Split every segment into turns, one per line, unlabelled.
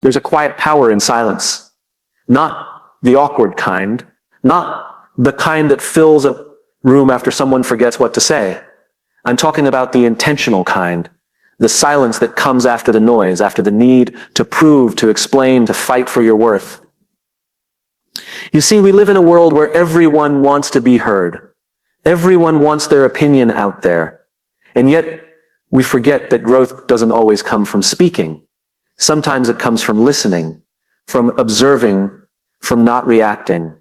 There's a quiet power in silence. Not the awkward kind, not the kind that fills a room after someone forgets what to say. I'm talking about the intentional kind, the silence that comes after the noise, after the need to prove, to explain, to fight for your worth. You see, we live in a world where everyone wants to be heard. Everyone wants their opinion out there. And yet, we forget that growth doesn't always come from speaking. Sometimes it comes from listening, from observing, from not reacting.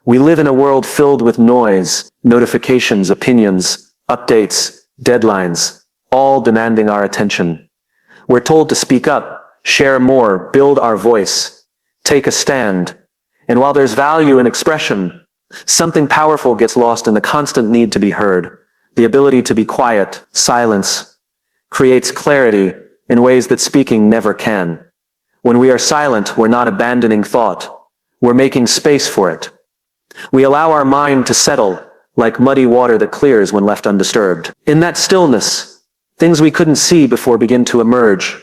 We live in a world filled with noise, notifications, opinions, updates, deadlines, all demanding our attention. We're told to speak up, share more, build our voice, take a stand. And while there's value in expression, something powerful gets lost in the constant need to be heard. The ability to be quiet, silence, creates clarity in ways that speaking never can. When we are silent, we're not abandoning thought. We're making space for it. We allow our mind to settle, like muddy water that clears when left undisturbed. In that stillness, things we couldn't see before begin to emerge.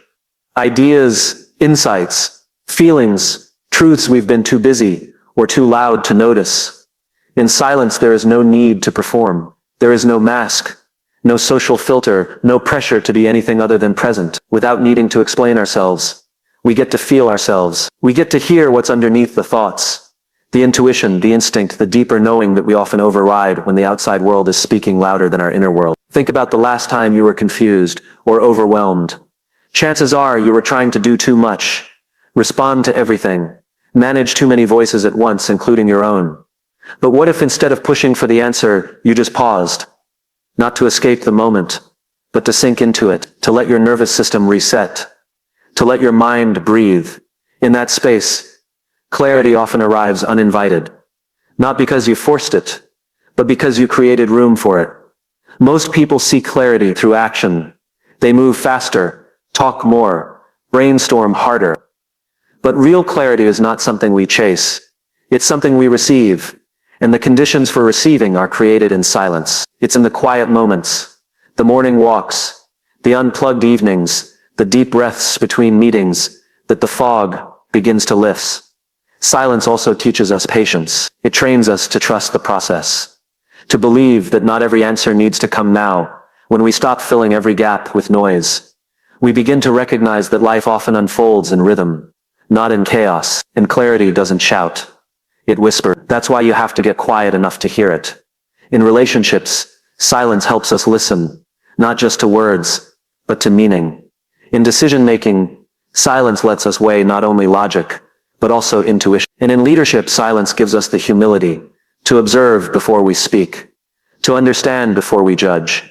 Ideas, insights, feelings, truths we've been too busy or too loud to notice. In silence, there is no need to perform. There is no mask, no social filter, no pressure to be anything other than present. Without needing to explain ourselves, we get to feel ourselves. We get to hear what's underneath the thoughts. The intuition, the instinct, the deeper knowing that we often override when the outside world is speaking louder than our inner world. Think about the last time you were confused or overwhelmed. Chances are you were trying to do too much, respond to everything, manage too many voices at once, including your own. But what if instead of pushing for the answer, you just paused? Not to escape the moment, but to sink into it, to let your nervous system reset, to let your mind breathe. In that space, clarity often arrives uninvited. Not because you forced it, but because you created room for it. Most people seek clarity through action. They move faster, talk more, brainstorm harder. But real clarity is not something we chase. It's something we receive. And the conditions for receiving are created in silence. It's in the quiet moments, the morning walks, the unplugged evenings, the deep breaths between meetings, that the fog begins to lift. Silence also teaches us patience. It trains us to trust the process, to believe that not every answer needs to come now. When we stop filling every gap with noise, we begin to recognize that life often unfolds in rhythm, not in chaos. And clarity doesn't shout. It whispers. That's why you have to get quiet enough to hear it. In relationships, silence helps us listen, not just to words, but to meaning. In decision-making, silence lets us weigh not only logic, but also intuition. And in leadership, silence gives us the humility to observe before we speak, to understand before we judge.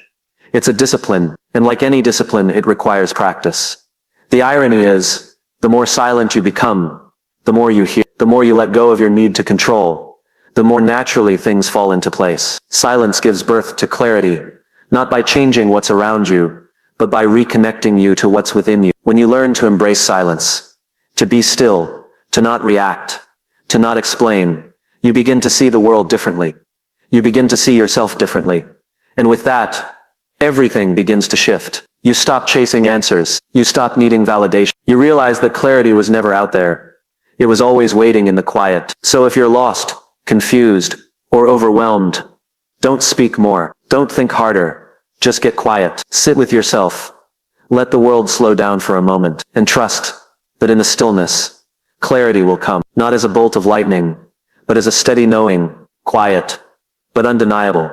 It's a discipline, and like any discipline, it requires practice. The irony is, the more silent you become, the more you hear, the more you let go of your need to control, the more naturally things fall into place. Silence gives birth to clarity, not by changing what's around you, but by reconnecting you to what's within you. When you learn to embrace silence, to be still, to not react, to not explain, you begin to see the world differently. You begin to see yourself differently. And with that, everything begins to shift. You stop chasing answers. You stop needing validation. You realize that clarity was never out there. It was always waiting in the quiet. So if you're lost, confused, or overwhelmed, don't speak more. Don't think harder. Just get quiet. Sit with yourself. Let the world slow down for a moment, and trust that in the stillness, clarity will come, not as a bolt of lightning, but as a steady knowing, quiet, but undeniable.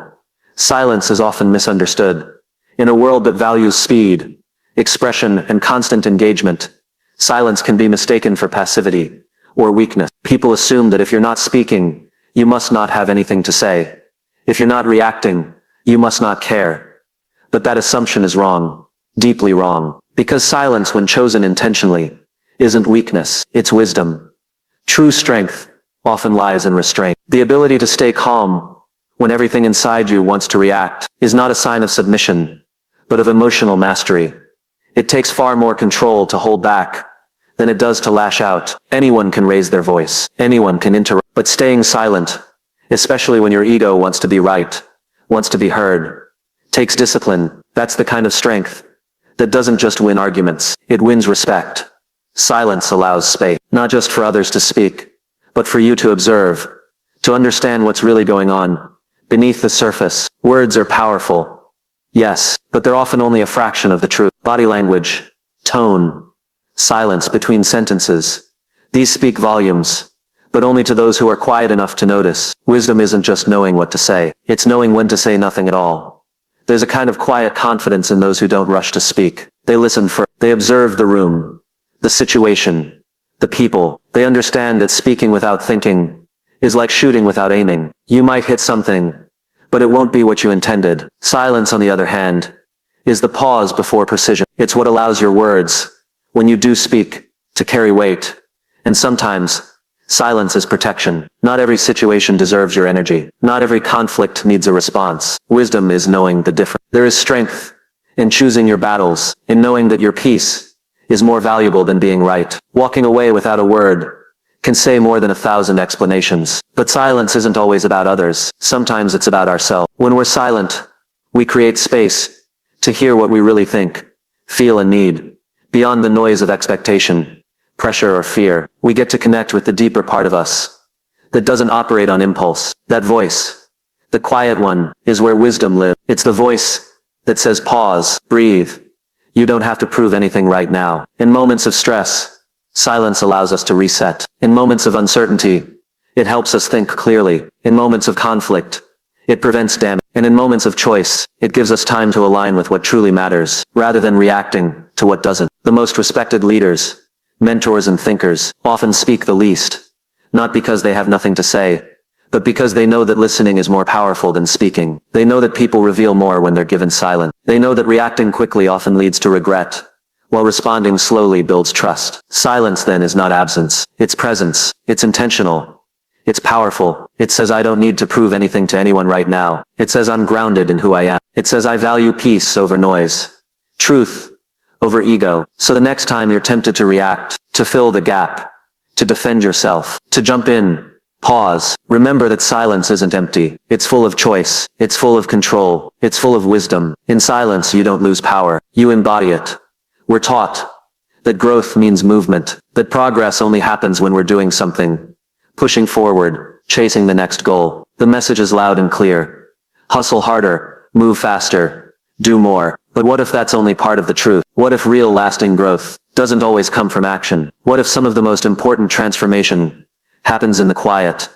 Silence is often misunderstood. In a world that values speed, expression, and constant engagement, silence can be mistaken for passivity or weakness. People assume that if you're not speaking, you must not have anything to say. If you're not reacting, you must not care. But that assumption is wrong, deeply wrong, because silence, when chosen intentionally, isn't weakness, it's wisdom. True strength often lies in restraint. The ability to stay calm when everything inside you wants to react is not a sign of submission, but of emotional mastery. It takes far more control to hold back than it does to lash out. Anyone can raise their voice. Anyone can interrupt. But staying silent, especially when your ego wants to be right, wants to be heard, takes discipline. That's the kind of strength that doesn't just win arguments. It wins respect. Silence allows space, not just for others to speak, but for you to observe, to understand what's really going on beneath the surface. Words are powerful, yes, but they're often only a fraction of the truth. Body language, tone, silence between sentences. These speak volumes, but only to those who are quiet enough to notice. Wisdom isn't just knowing what to say, it's knowing when to say nothing at all. There's a kind of quiet confidence in those who don't rush to speak. They listen first. They observe the room, the situation, the people. They understand that speaking without thinking is like shooting without aiming. You might hit something, but it won't be what you intended. Silence, on the other hand, is the pause before precision. It's what allows your words, when you do speak, to carry weight. And sometimes, silence is protection. Not every situation deserves your energy. Not every conflict needs a response. Wisdom is knowing the difference. There is strength in choosing your battles, in knowing that your peace is more valuable than being right. Walking away without a word can say more than 1,000 explanations. But silence isn't always about others. Sometimes it's about ourselves. When we're silent, we create space to hear what we really think, feel, and need. Beyond the noise of expectation, pressure, or fear, we get to connect with the deeper part of us that doesn't operate on impulse. That voice, the quiet one, is where wisdom lives. It's the voice that says pause, breathe. You don't have to prove anything right now. In moments of stress, silence allows us to reset. In moments of uncertainty, it helps us think clearly. In moments of conflict, it prevents damage. And in moments of choice, it gives us time to align with what truly matters, rather than reacting to what doesn't. The most respected leaders, mentors, and thinkers often speak the least, not because they have nothing to say, but because they know that listening is more powerful than speaking. They know that people reveal more when they're given silence. They know that reacting quickly often leads to regret, while responding slowly builds trust. Silence, then, is not absence. It's presence. It's intentional. It's powerful. It says, I don't need to prove anything to anyone right now. It says, I'm grounded in who I am. It says, I value peace over noise, truth over ego. So the next time you're tempted to react, to fill the gap, to defend yourself, to jump in, pause. Remember that silence isn't empty. It's full of choice. It's full of control. It's full of wisdom. In silence, you don't lose power. You embody it. We're taught that growth means movement, that progress only happens when we're doing something, pushing forward, chasing the next goal. The message is loud and clear. Hustle harder, move faster, do more. But what if that's only part of the truth? What if real lasting growth doesn't always come from action? What if some of the most important transformation happens in the quiet,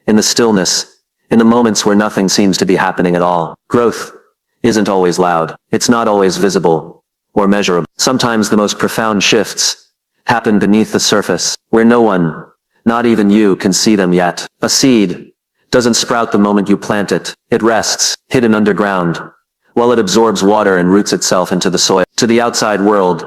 in the stillness, in the moments where nothing seems to be happening at all? Growth isn't always loud. It's not always visible or measurable. Sometimes the most profound shifts happen beneath the surface, where no one, not even you, can see them yet. A seed doesn't sprout the moment you plant it. It rests, hidden underground, while it absorbs water and roots itself into the soil. To the outside world,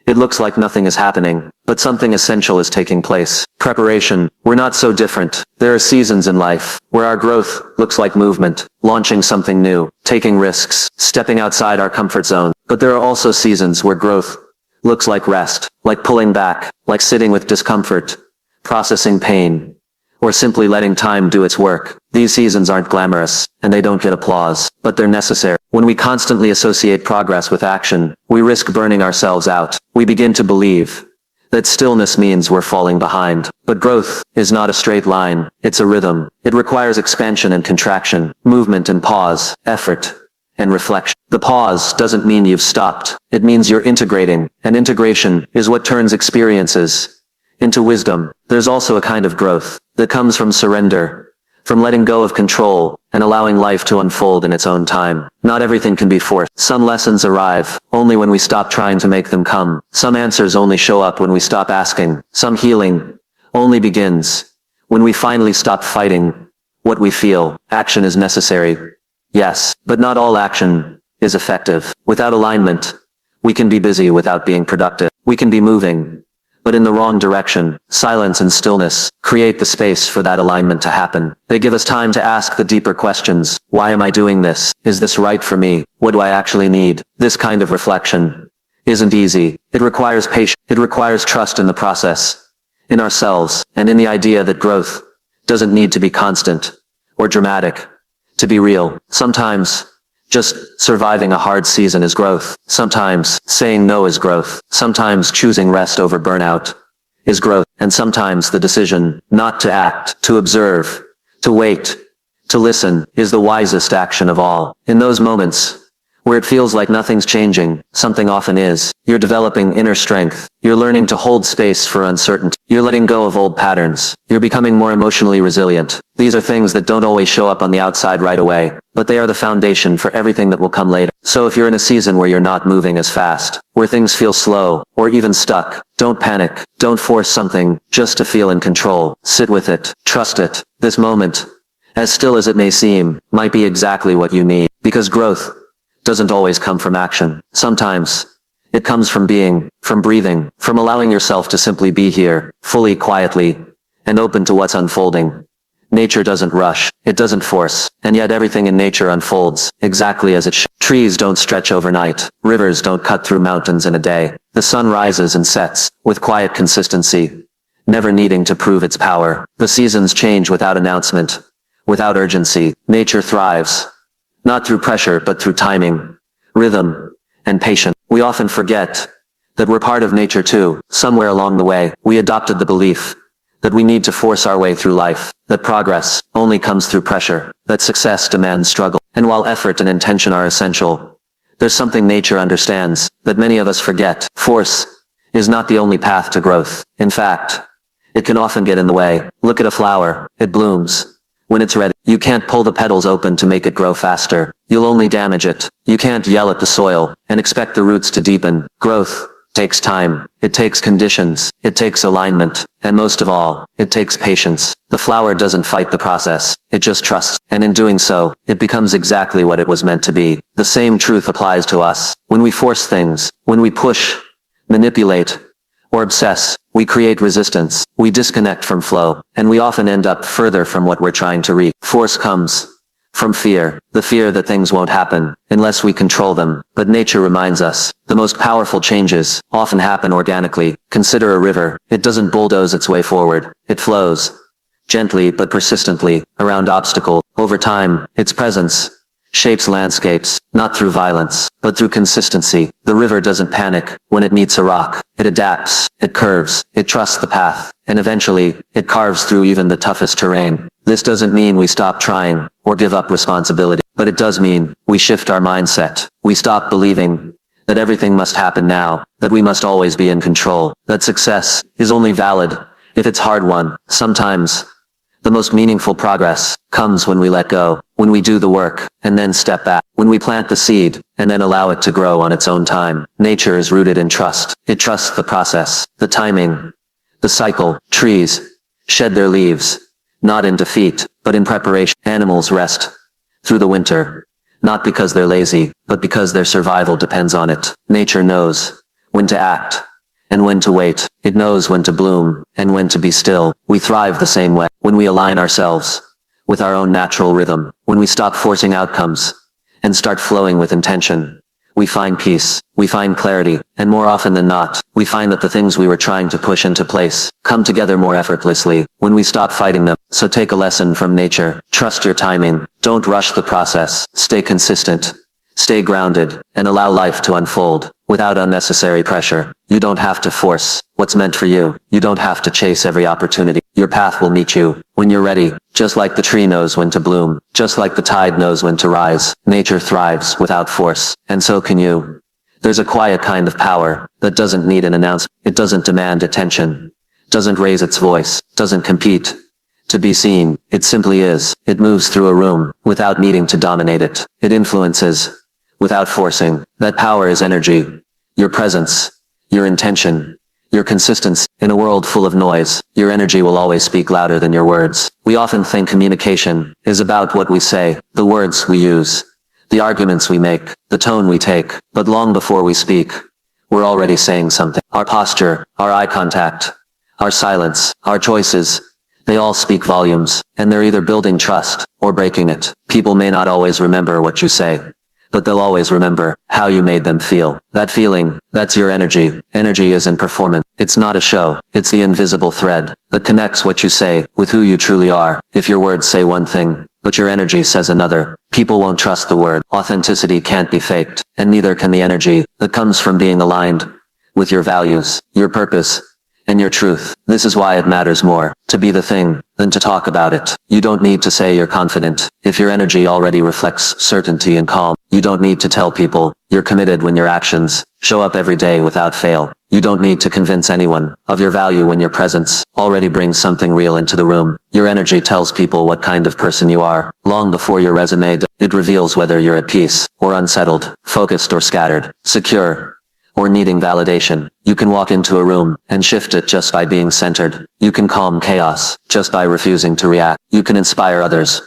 it looks like nothing is happening, but something essential is taking place. Preparation. We're not so different. There are seasons in life where our growth looks like movement, launching something new, taking risks, stepping outside our comfort zone. But there are also seasons where growth looks like rest, like pulling back, like sitting with discomfort, processing pain, or simply letting time do its work. These seasons aren't glamorous, and they don't get applause, but they're necessary. When we constantly associate progress with action, we risk burning ourselves out. We begin to believe that stillness means we're falling behind. But growth is not a straight line. It's a rhythm. It requires expansion and contraction, movement and pause, effort and reflection. The pause doesn't mean you've stopped. It means you're integrating, and integration is what turns experiences into wisdom. There's also a kind of growth that comes from surrender, from letting go of control and allowing life to unfold in its own time. Not everything can be forced. Some lessons arrive only when we stop trying to make them come. Some answers only show up when we stop asking. Some healing only begins when we finally stop fighting what we feel. Action is necessary, yes, but not all action is effective. Without alignment, we can be busy without being productive. We can be moving, but in the wrong direction. Silence and stillness create the space for that alignment to happen. They give us time to ask the deeper questions. Why am I doing this? Is this right for me? What do I actually need? This kind of reflection isn't easy. It requires patience. It requires trust in the process, in ourselves, and in the idea that growth doesn't need to be constant or dramatic to be real. Sometimes Just surviving a hard season is growth. Sometimes saying no is growth. Sometimes choosing rest over burnout is growth. And sometimes the decision not to act, to observe, to wait, to listen is the wisest action of all. In those moments where it feels like nothing's changing, something often is. You're developing inner strength. You're learning to hold space for uncertainty. You're letting go of old patterns. You're becoming more emotionally resilient. These are things that don't always show up on the outside right away, but they are the foundation for everything that will come later. So if you're in a season where you're not moving as fast, where things feel slow, or even stuck, don't panic. Don't force something just to feel in control. Sit with it. Trust it. This moment, as still as it may seem, might be exactly what you need. Because growth doesn't always come from action. Sometimes it comes from being, from breathing, from allowing yourself to simply be here, fully, quietly, and open to what's unfolding. Nature doesn't rush, it doesn't force, and yet everything in nature unfolds exactly as it should. Trees don't stretch overnight, rivers don't cut through mountains in a day. The sun rises and sets with quiet consistency, never needing to prove its power. The seasons change without announcement, without urgency. Nature thrives, not through pressure but through timing, rhythm, and patience. We often forget that we're part of nature too. Somewhere along the way, we adopted the belief that we need to force our way through life, that progress only comes through pressure, that success demands struggle. And while effort and intention are essential, there's something nature understands that many of us forget. Force is not the only path to growth. In fact, it can often get in the way. Look at a flower. It blooms when it's ready. You can't pull the petals open to make it grow faster. You'll only damage it. You can't yell at the soil and expect the roots to deepen. Growth takes time. It takes conditions. It takes alignment. And most of all, it takes patience. The flower doesn't fight the process. It just trusts. And in doing so, it becomes exactly what it was meant to be. The same truth applies to us. When we force things, when we push, manipulate, or obsess, we create resistance. We disconnect from flow, and we often end up further from what we're trying to reach. Force comes from fear, the fear that things won't happen unless we control them. But nature reminds us, the most powerful changes often happen organically. Consider a river. It doesn't bulldoze its way forward. It flows gently but persistently around obstacles. Over time, its presence shapes landscapes, not through violence, but through consistency. The river doesn't panic when it meets a rock. It adapts, it curves, it trusts the path, and eventually, it carves through even the toughest terrain. This doesn't mean we stop trying or give up responsibility, but it does mean we shift our mindset. We stop believing that everything must happen now, that we must always be in control, that success is only valid if it's hard-won. Sometimes, the most meaningful progress comes when we let go, when we do the work, and then step back, when we plant the seed, and then allow it to grow on its own time. Nature is rooted in trust. It trusts the process, the timing, the cycle. Trees shed their leaves, not in defeat, but in preparation. Animals rest through the winter, not because they're lazy, but because their survival depends on it. Nature knows when to act and when to wait. It knows when to bloom and when to be still. We thrive the same way when we align ourselves with our own natural rhythm, when we stop forcing outcomes and start flowing with intention. We find peace, we find clarity, and more often than not, we find that the things we were trying to push into place come together more effortlessly when we stop fighting them. So take a lesson from nature. Trust your timing. Don't rush the process. Stay consistent. Stay grounded, and allow life to unfold without unnecessary pressure. You don't have to force what's meant for you. You don't have to chase every opportunity. Your path will meet you when you're ready, just like the tree knows when to bloom, just like the tide knows when to rise. Nature thrives without force, and so can you. There's a quiet kind of power that doesn't need an announcement. It doesn't demand attention, doesn't raise its voice, doesn't compete to be seen. It simply is. It moves through a room without needing to dominate it. It influences without forcing. That power is energy. Your presence, your intention, your consistency. In a world full of noise, your energy will always speak louder than your words. We often think communication is about what we say, the words we use, the arguments we make, the tone we take. But long before we speak, we're already saying something. Our posture, our eye contact, our silence, our choices, they all speak volumes, and they're either building trust or breaking it. People may not always remember what you say, but they'll always remember how you made them feel. That feeling, that's your energy. Energy isn't performance. It's not a show. It's the invisible thread that connects what you say with who you truly are. If your words say one thing,
but your energy says another. People won't trust the word. Authenticity can't be faked, and neither can the energy that comes from being aligned with your values, your purpose, and your truth. This is why it matters more to be the thing than to talk about it. You don't need to say you're confident if your energy already reflects certainty and calm. You don't need to tell people you're committed when your actions show up every day without fail. You don't need to convince anyone of your value when your presence already brings something real into the room. Your energy tells people what kind of person you are. Long before your resume does, it reveals whether you're at peace or unsettled, focused or scattered, secure or needing validation. You can walk into a room and shift it just by being centered. You can calm chaos just by refusing to react. You can inspire others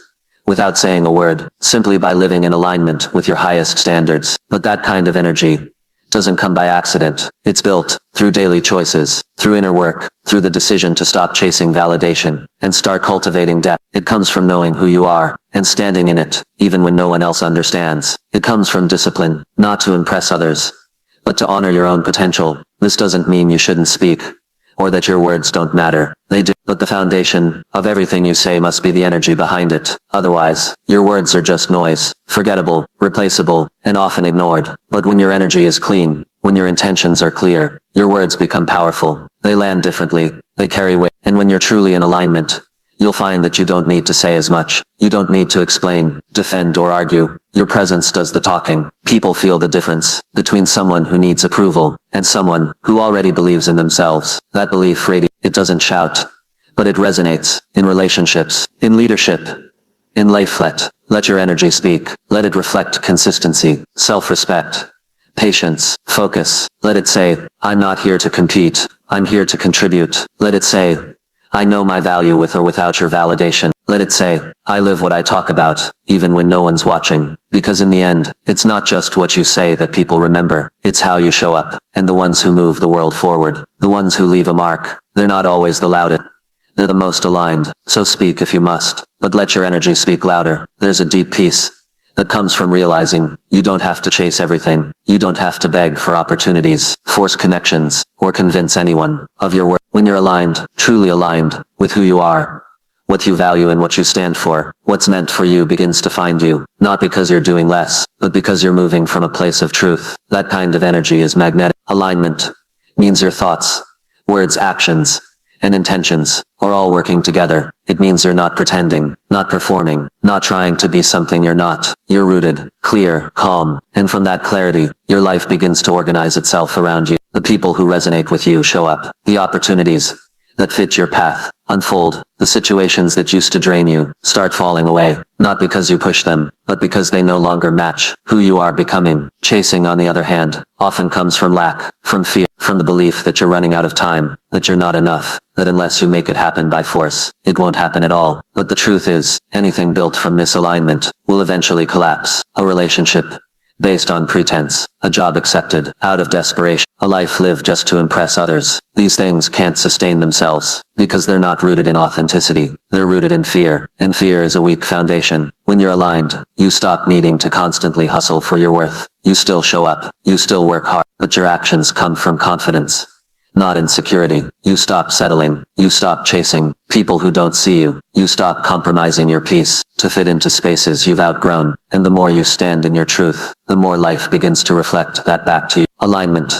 without saying a word, simply by living in alignment with your highest standards. But that kind of energy doesn't come by accident. It's built through daily choices, through inner work, through the decision to stop chasing validation and start cultivating depth. It comes from knowing who you are and standing in it, even when no one else understands. It comes from discipline, not to impress others, but to honor your own potential. This doesn't mean you shouldn't speak, or that your words don't matter. They do, but the foundation of everything you say must be the energy behind it. Otherwise, your words are just noise, forgettable, replaceable, and often ignored. But when your energy is clean, when your intentions are clear, your words become powerful. They land differently, they carry weight, and when you're truly in alignment, you'll find that you don't need to say as much. You don't need to explain, defend, or argue. Your presence does the talking. People feel the difference between someone who needs approval and someone who already believes in themselves. That belief radiates. It doesn't shout, but it resonates in relationships, in leadership, in life. Let your energy speak. Let it reflect consistency, self-respect, patience, focus. Let it say, I'm not here to compete. I'm here to contribute. Let it say, I know my value with or without your validation. Let it say, I live what I talk about, even when no one's watching. Because in the end, it's not just what you say that people remember. It's how you show up. And the ones who move the world forward, the ones who leave a mark, they're not always the loudest. They're the most aligned. So speak if you must, but let your energy speak louder. There's a deep peace that comes from realizing you don't have to chase everything. You don't have to beg for opportunities, force connections, or convince anyone of your worth. When you're aligned, truly aligned, with who you are, what you value and what you stand for, what's meant for you begins to find you, not because you're doing less, but because you're moving from a place of truth. That kind of energy is magnetic. Alignment means your thoughts, words, actions, and intentions are all working together. It means you're not pretending, not performing, not trying to be something you're not. You're rooted, clear, calm, and from that clarity, your life begins to organize itself around you. The people who resonate with you show up. The opportunities that fit your path unfold. The situations that used to drain you start falling away, not because you push them, but because they no longer match who you are becoming. Chasing, on the other hand, often comes from lack, from fear, from the belief that you're running out of time, that you're not enough, that unless you make it happen by force, it won't happen at all. But the truth is, anything built from misalignment will eventually collapse. A relationship based on pretense, a job accepted out of desperation, a life lived just to impress others. These things can't sustain themselves because they're not rooted in authenticity. They're rooted in fear, and fear is a weak foundation. When you're aligned, you stop needing to constantly hustle for your worth. You still show up, you still work hard, but your actions come from confidence, not insecurity. You stop settling. You stop chasing people who don't see you. You stop compromising your peace to fit into spaces you've outgrown. And the more you stand in your truth, the more life begins to reflect that back to you. Alignment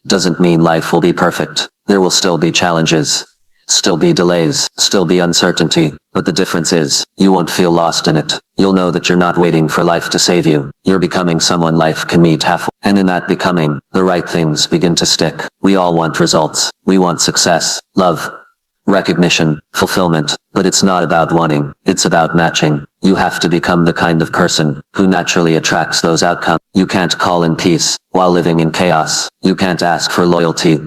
doesn't mean life will be perfect. There will still be challenges, still be delays, still be uncertainty. But the difference is, you won't feel lost in it. You'll know that you're not waiting for life to save you. You're becoming someone life can meet halfway. And in that becoming, the right things begin to stick. We all want results. We want success, love, recognition, fulfillment. But it's not about wanting. It's about matching. You have to become the kind of person who naturally attracts those outcomes. You can't call in peace while living in chaos. You can't ask for loyalty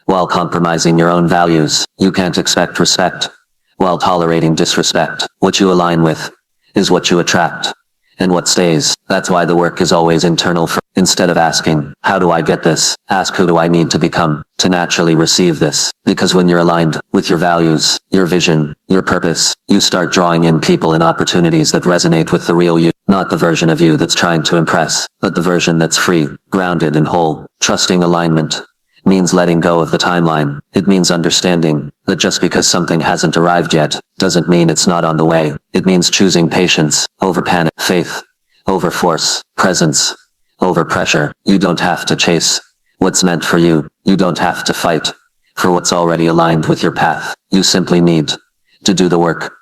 while compromising your own values. You can't expect respect while tolerating disrespect. What you align with is what you attract, and what stays. That's why the work is always internal. Instead of asking, how do I get this? Ask, who do I need to become to naturally receive this? Because when you're aligned with your values, your vision, your purpose, you start drawing in people and opportunities that resonate with the real you. Not the version of you that's trying to impress, but the version that's free, grounded, and whole. Trusting alignment means letting go of the timeline. It means understanding that just because something hasn't arrived yet, doesn't mean it's not on the way. It means choosing patience over panic, faith over force, presence over pressure. You don't have to chase what's meant for you. You don't have to fight for what's already aligned with your path. You simply need to do the work.